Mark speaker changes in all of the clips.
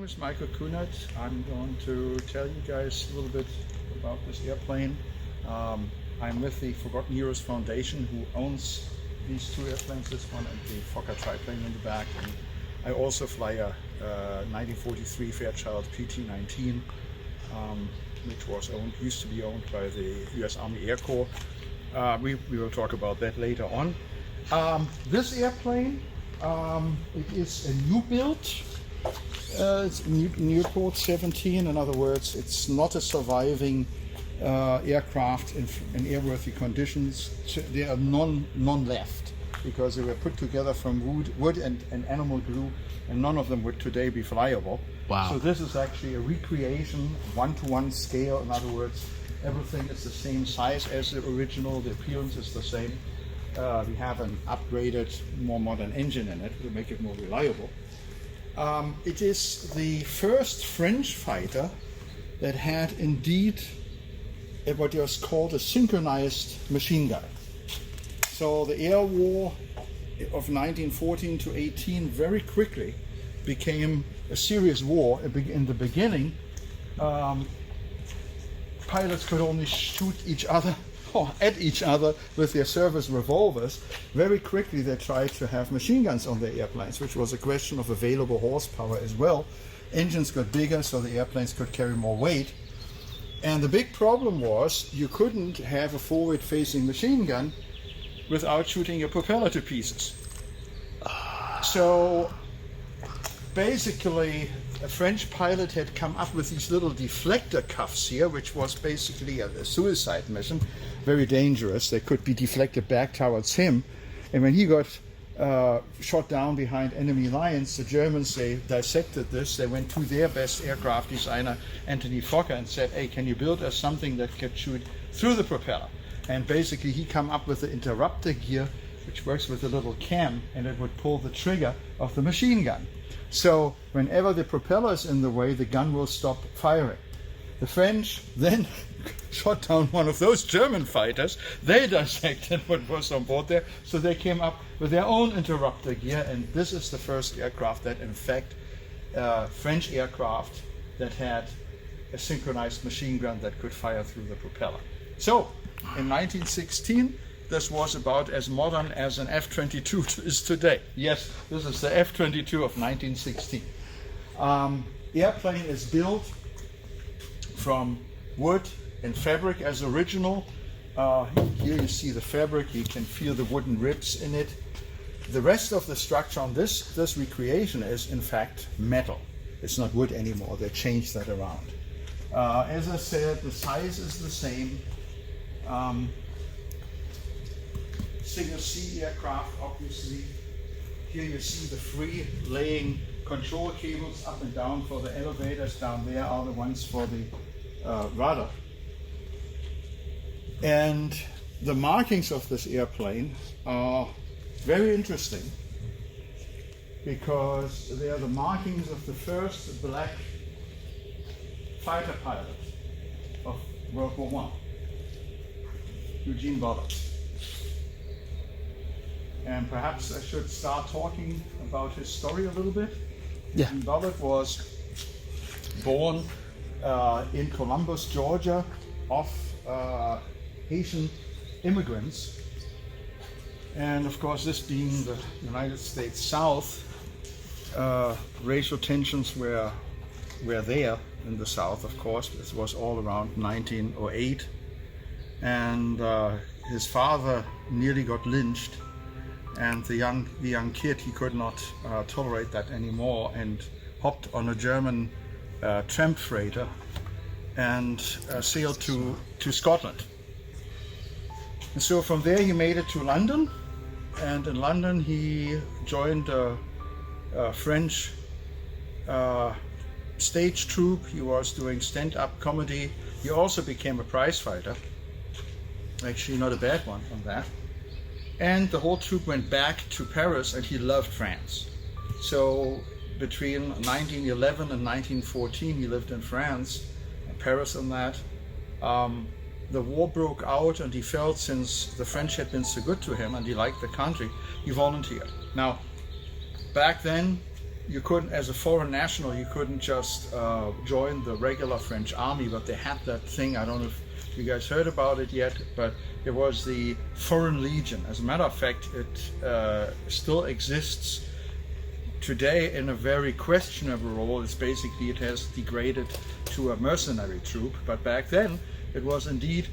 Speaker 1: name is Michael Kunert. I'm going to tell you guys a little bit about this airplane. I'm with the Forgotten Heroes Foundation, who owns these two airplanes, this one and the Fokker triplane in the back. And I also fly a 1943 Fairchild PT-19, which used to be owned by the US Army Air Corps. We will talk about that later on. This airplane, it is a new build. It's Nieuport 17. In other words, it's not a surviving aircraft in airworthy conditions. They are none left because they were put together from wood and animal glue, and none of them would today be flyable.
Speaker 2: Wow.
Speaker 1: So this is actually a recreation, one-to-one scale. In other words, everything is the same size as the original. The appearance is the same. We have an upgraded, more modern engine in it to make it more reliable. It is the first French fighter that had indeed what was called a synchronized machine gun. So the air war of 1914 to 18 very quickly became a serious war. In the beginning, pilots could only shoot each other or at each other with their service revolvers. Very quickly they tried to have machine guns on their airplanes, which was a question of available horsepower as well. Engines got bigger so the airplanes could carry more weight. And the big problem was you couldn't have a forward-facing machine gun without shooting your propeller to pieces. So basically a French pilot had come up with these little deflector cuffs here, which was basically a suicide mission, very dangerous. They could be deflected back towards him. And when he got shot down behind enemy lines, the Germans, they dissected this. They went to their best aircraft designer, Anthony Fokker, and said, hey, can you build us something that could shoot through the propeller? And basically he came up with the interrupter gear, which works with a little cam, and it would pull the trigger of the machine gun. So whenever the propeller is in the way, the gun will stop firing. The French then shot down one of those German fighters. They dissected what was on board there, so they came up with their own interrupter gear, and this is the first aircraft that, in fact, French aircraft that had a synchronized machine gun that could fire through the propeller. So, in 1916, this was about as modern as an F-22 is today. Yes, this is the F-22 of 1916. Airplane is built from wood and fabric as original. Here you see the fabric, you can feel the wooden ribs in it. The rest of the structure on this recreation is in fact metal. It's not wood anymore, they changed that around. As I said, the size is the same. Single C aircraft, obviously. Here you see the free laying control cables up and down for the elevators. Down there are the ones for the rudder. And the markings of this airplane are very interesting because they are the markings of the first black fighter pilot of World War I, Eugene Bullard. And perhaps I should start talking about his story a little bit.
Speaker 2: Yeah.
Speaker 1: Eugene Bullard was born in Columbus, Georgia, of Haitian immigrants. And of course, this being the United States South, racial tensions were there in the South, of course. This was all around 1908. And his father nearly got lynched. And the young kid, he could not tolerate that anymore and hopped on a German tramp freighter and sailed to Scotland. And so from there he made it to London, and in London he joined a French stage troupe. He was doing stand-up comedy. He also became a prize fighter, actually not a bad one on that. And the whole troupe went back to Paris, and he loved France. So between 1911 and 1914 he lived in France, Paris and that. The war broke out, and he felt, since the French had been so good to him and he liked the country, he volunteered. Now, back then you couldn't, as a foreign national, you couldn't just join the regular French army, but they had that thing, I don't know if you guys heard about it yet, but it was the Foreign Legion. As a matter of fact, it still exists today in a very questionable role. It's basically, it has degraded to a mercenary troop, but back then it was indeed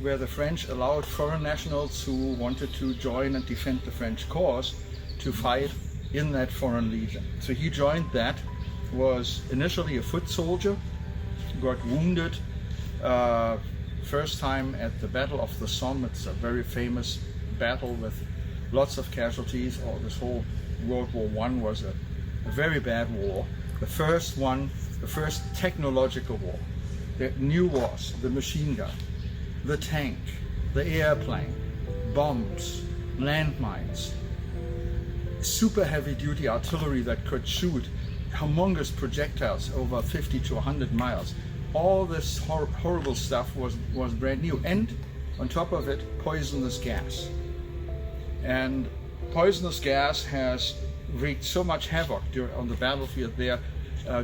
Speaker 1: where the French allowed foreign nationals who wanted to join and defend the French cause to fight in that Foreign Legion. So he joined that, was initially a foot soldier, got wounded first time at the Battle of the Somme. It's a very famous battle with lots of casualties. This whole World War I was a very bad war. The first one, the first technological war. The new wars, the machine gun, the tank, the airplane, bombs, landmines, super heavy duty artillery that could shoot humongous projectiles over 50 to 100 miles. All this horrible stuff was brand new, and on top of it, poisonous gas. And poisonous gas has wreaked so much havoc on the battlefield there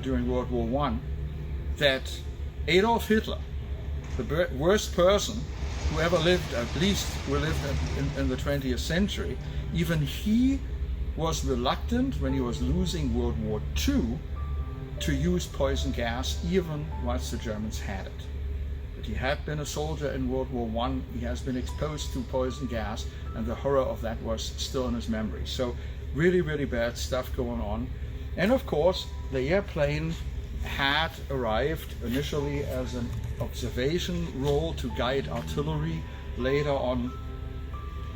Speaker 1: during World War I that Adolf Hitler, the worst person who ever lived, at least who lived in the 20th century, even he was reluctant when he was losing World War II to use poison gas, even once the Germans had it. But he had been a soldier in World War I, he has been exposed to poison gas, and the horror of that was still in his memory. So really, really bad stuff going on. And of course, the airplane had arrived initially as an observation role to guide artillery, later on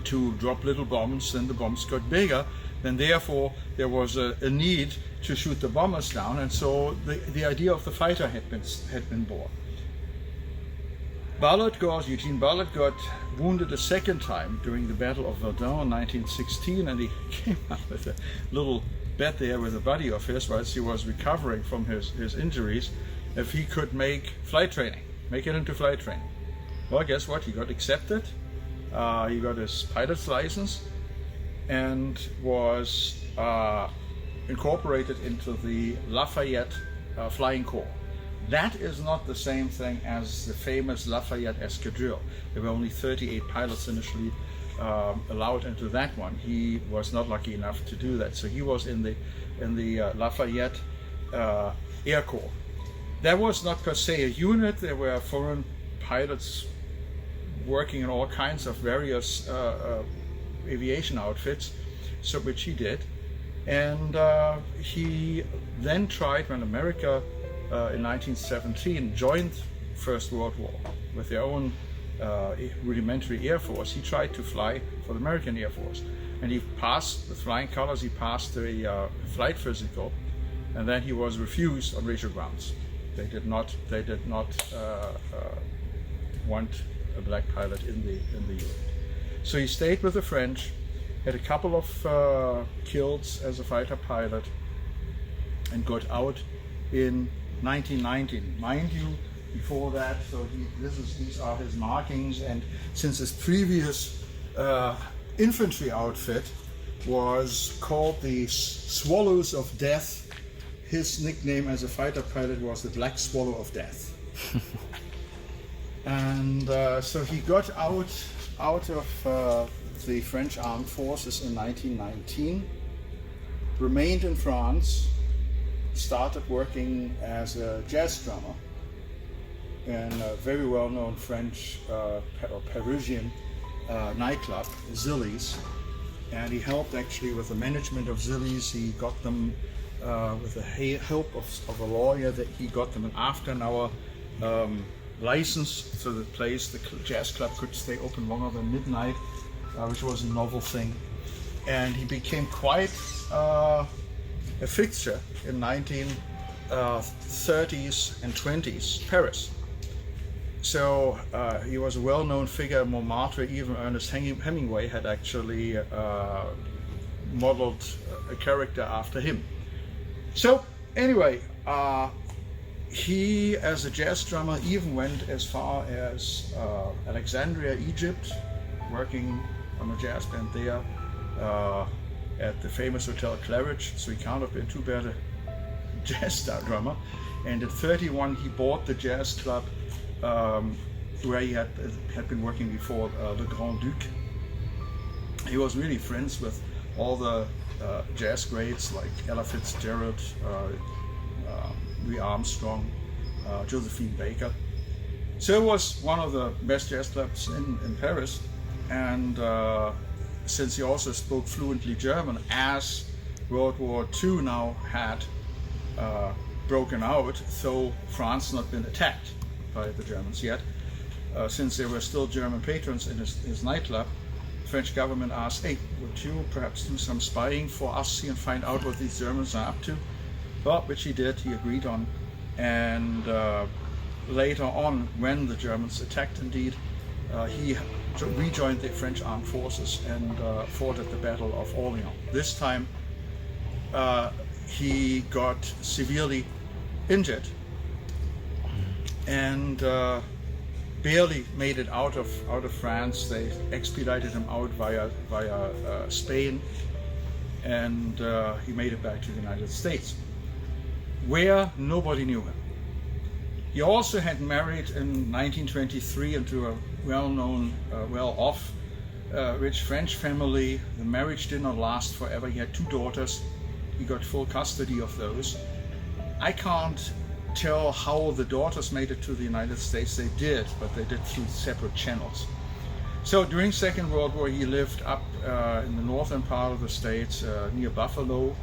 Speaker 1: to drop little bombs. Then the bombs got bigger, then therefore there was a need to shoot the bombers down, and so the idea of the fighter had been born. Eugene Bullard got wounded a second time during the Battle of Verdun in 1916, and he came up with a little bet there with a buddy of his, whilst he was recovering from his injuries, if he could make it into flight training. Well, guess what? He got accepted. He got his pilot's license and was incorporated into the Lafayette Flying Corps. That is not the same thing as the famous Lafayette Escadrille. There were only 38 pilots initially allowed into that one. He was not lucky enough to do that, so he was in the Lafayette Air Corps. That was not per se a unit. There were foreign pilots working in all kinds of various aviation outfits, so which he did. And he then tried, when America in 1917 joined First World War with their own rudimentary Air Force, he tried to fly for the American Air Force. And he passed with flying colors, he passed the flight physical, and then he was refused on racial grounds. They did not want a black pilot in the unit. So he stayed with the French, had a couple of kills as a fighter pilot, and got out in 1919. Mind you, before that, so these are his markings, and since his previous infantry outfit was called the Swallows of Death, his nickname as a fighter pilot was the Black Swallow of Death. And so he got out of the French Armed Forces in 1919, remained in France, started working as a jazz drummer in a very well-known French or Parisian nightclub, Zillies, and he helped actually with the management of Zillies. He got them with the help of a lawyer, that he got them an after-hour license, so the jazz club could stay open longer than midnight, which was a novel thing. And he became quite a fixture in 1930s and 20s Paris. So he was a well-known figure in Montmartre. Even Ernest Hemingway had actually modeled a character after him. So anyway, he, as a jazz drummer, even went as far as Alexandria, Egypt, working on a jazz band there. at the famous Hotel Claridge, so he can't have been too bad a jazz star drummer. And at 31 he bought the jazz club where he had been working before, Le Grand Duc. He was really friends with all the jazz greats like Ella Fitzgerald, Louis Armstrong, Josephine Baker. So it was one of the best jazz clubs in Paris, and since he also spoke fluently German, as World War II now had broken out, though France not been attacked by the Germans yet, since there were still German patrons in his nightclub, the French government asked, hey, would you perhaps do some spying for us here and find out what these Germans are up to? Well, which he did, he agreed on. And later on, when the Germans attacked indeed, he rejoined the French armed forces and fought at the Battle of Orléans. This time he got severely injured and barely made it out of France. They expedited him out via Spain, and he made it back to the United States, where nobody knew him. He also had married in 1923 into a well-known, well-off, rich French family. The marriage did not last forever. He had 2 daughters. He got full custody of those. I can't tell how the daughters made it to the United States. They did, but they did through separate channels. So during Second World War, he lived up in the northern part of the States, near Buffalo,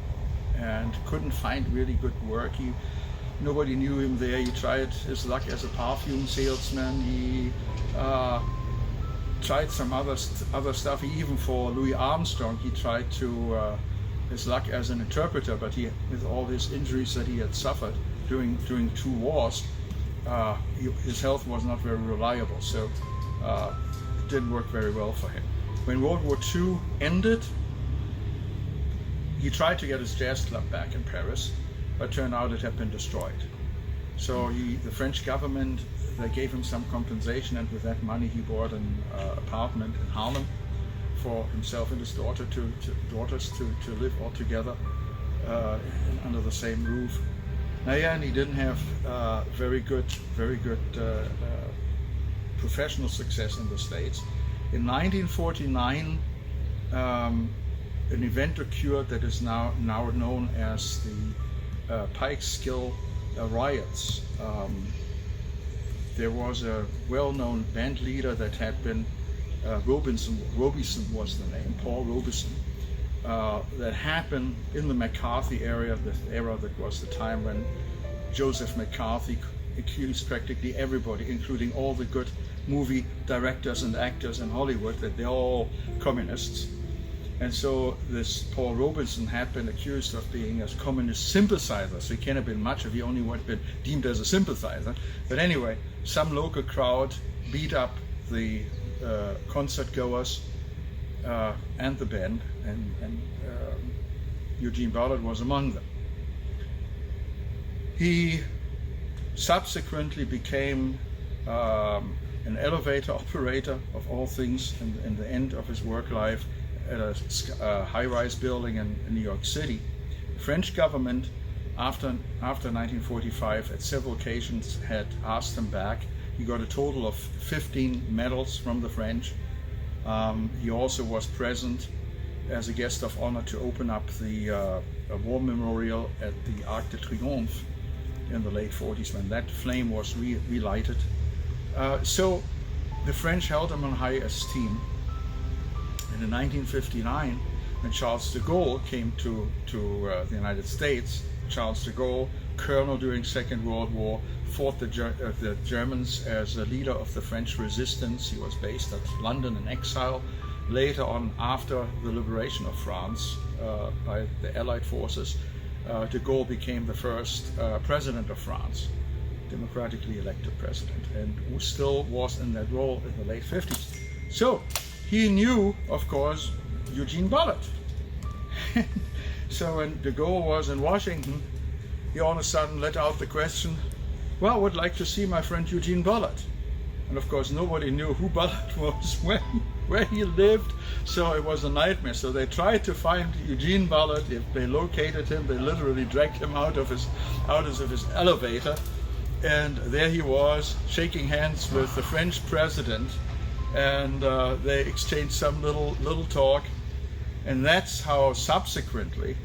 Speaker 1: and couldn't find really good work. Nobody knew him there. He tried his luck as a perfume salesman. He tried some other stuff. He even, for Louis Armstrong, he tried to his luck as an interpreter, but with all his injuries that he had suffered during 2 wars, his health was not very reliable, so it didn't work very well for him. When World War II ended, he tried to get his jazz club back in Paris, but turned out it had been destroyed. So the French government, they gave him some compensation, and with that money he bought an apartment in Harlem for himself and his daughters to live all together under the same roof. Now, yeah, and he didn't have very good professional success in the States. In 1949, an event occurred that is now known as the Pikeskill riots. There was a well-known band leader that had been Robeson was the name, Paul Robeson, that happened in the McCarthy area, the era that was the time when Joseph McCarthy accused practically everybody, including all the good movie directors and actors in Hollywood, that they're all communists. And so this Paul Robeson had been accused of being a communist sympathizer, so he can't have been much if he only had been deemed as a sympathizer. But anyway, some local crowd beat up the concert goers and the band, and Eugene Bullard was among them. He subsequently became an elevator operator, of all things, in the end of his work life at a high-rise building in New York City. The French government, after 1945, at several occasions had asked him back. He got a total of 15 medals from the French. He also was present as a guest of honor to open up the war memorial at the Arc de Triomphe in the late 40s, when that flame was relighted. So the French held him in high esteem. And in 1959, when Charles de Gaulle came to the United States, Charles de Gaulle, colonel during Second World War, fought the Germans as a leader of the French resistance. He was based at London in exile. Later on, after the liberation of France by the Allied forces, de Gaulle became the first president of France, democratically elected president, and who still was in that role in the late 50s. So he knew, of course, Eugene Bullard. So when de Gaulle was in Washington, he all of a sudden let out the question, well, I would like to see my friend Eugene Bullard. And of course, nobody knew who Bullard was when. where he lived, so it was a nightmare. So they tried to find Eugene Bullard. If they located him, they literally dragged him out of his elevator, and there he was, shaking hands with the French president, and they exchanged some little talk, and that's how subsequently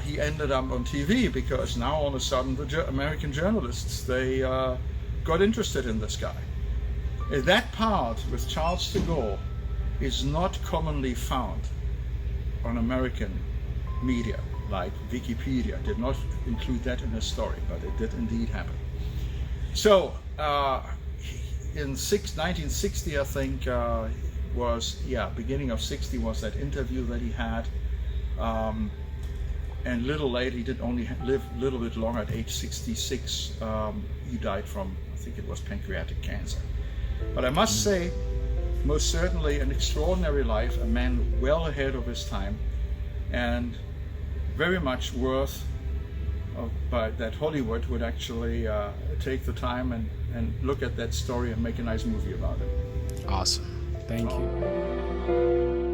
Speaker 1: he ended up on TV, because now all of a sudden the American journalists, they got interested in this guy. That part with Charles de Gaulle is not commonly found on American media, like Wikipedia did not include that in his story, but it did indeed happen. So in 1960, I think, beginning of 60 was that interview that he had. And a little later, he did only live a little bit longer. At age 66, he died from, I think it was pancreatic cancer. But I must say, most certainly an extraordinary life, a man well ahead of his time, and very much worth that Hollywood would actually take the time and look at that story and make a nice movie about it.
Speaker 2: Awesome. Thank you.